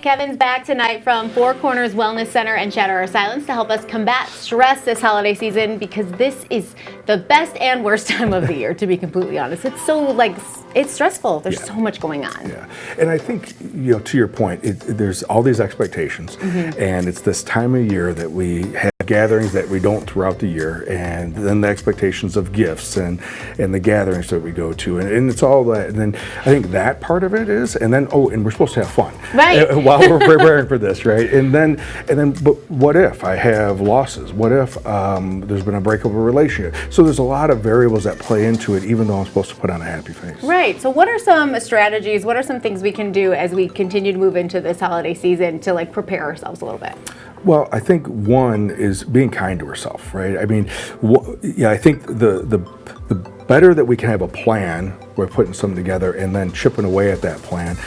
Kevin's back tonight from Four Corners Wellness Center and Shatter Our Silence to help us combat stress this holiday season, because this is the best and worst time of the year, to be completely honest. It's so it's stressful. There's so much going on. Yeah, and I think, to your point, there's all these expectations, and it's this time of year that we have gatherings that we don't throughout the year, and then the expectations of gifts and the gatherings that we go to, and it's all that. And then I think that part of it is, and then and we're supposed to have fun, right? While we're preparing for this, right? And then, but what if I have losses? What if there's been a breakup of a relationship? So there's a lot of variables that play into it, even though I'm supposed to put on a happy face. Right. So what are some strategies? What are some things we can do as we continue to move into this holiday season to prepare ourselves a little bit? Well, I think one is being kind to herself, right? I mean, I think the better that we can have a plan, we're putting something together and then chipping away at that plan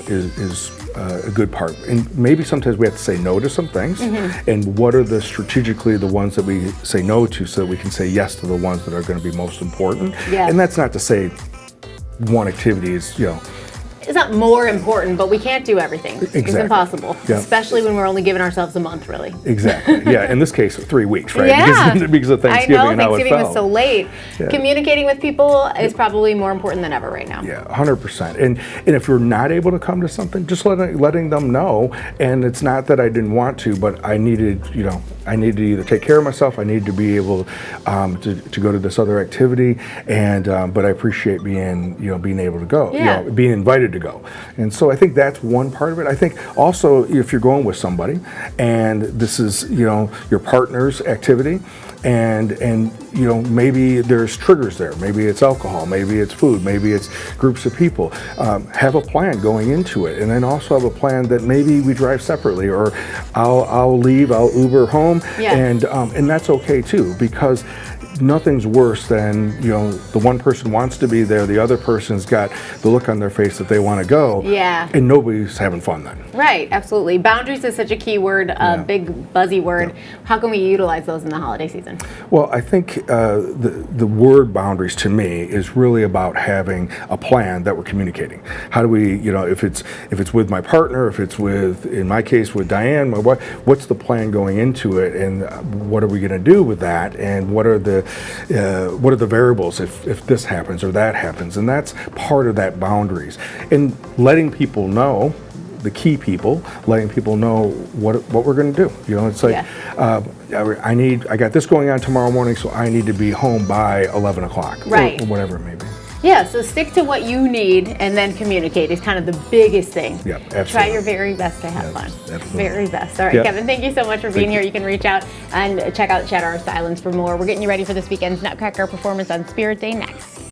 is a good part. And maybe sometimes we have to say no to some things, and what are strategically the ones that we say no to, so that we can say yes to the ones that are going to be most important. Yes. And that's not to say one activity is, it's not more important, but we can't do everything. Exactly. It's impossible, especially when we're only giving ourselves a month, really. Exactly. Yeah. In this case, 3 weeks, right? Yeah. Because of Thanksgiving. I know, and how Thanksgiving it fell. was so late. Yeah. Communicating with people is probably more important than ever right now. Yeah, 100%. And if you're not able to come to something, just letting them know. And it's not that I didn't want to, but I needed, I needed to either take care of myself. I needed to be able to go to this other activity, and but I appreciate being able to go, being invited to go. And so I think that's one part of it. I think also, if you're going with somebody and this is your partner's activity, and maybe there's triggers there. Maybe it's alcohol, maybe it's food, maybe it's groups of people. Have a plan going into it, and then also have a plan that maybe we drive separately, or I'll leave, I'll Uber home, and that's okay too, because nothing's worse than the one person wants to be there, the other person's got the look on their face that they want to go, and nobody's having fun then. Right, absolutely. Boundaries is such a key word, a big buzzy word. How can we utilize those in the holiday season? Well, I think the word boundaries to me is really about having a plan that we're communicating. How do we, if it's with my partner, if it's in my case with Diane, my wife, what's the plan going into it, and what are we going to do with that, and what are the variables if this happens or that happens? And that's part of that boundaries, and letting people know, the key people, letting people know what we're going to do. It's like, I got this going on tomorrow morning, so I need to be home by 11 o'clock, right, or whatever it may be. Yeah, so stick to what you need and then communicate is kind of the biggest thing. Yeah, absolutely. Try your very best to have fun. Absolutely. Very best. All right, Kevin, thank you so much for being here. You can reach out and check out Shatter Our Silence for more. We're getting you ready for this weekend's Nutcracker performance on Spirit Day next.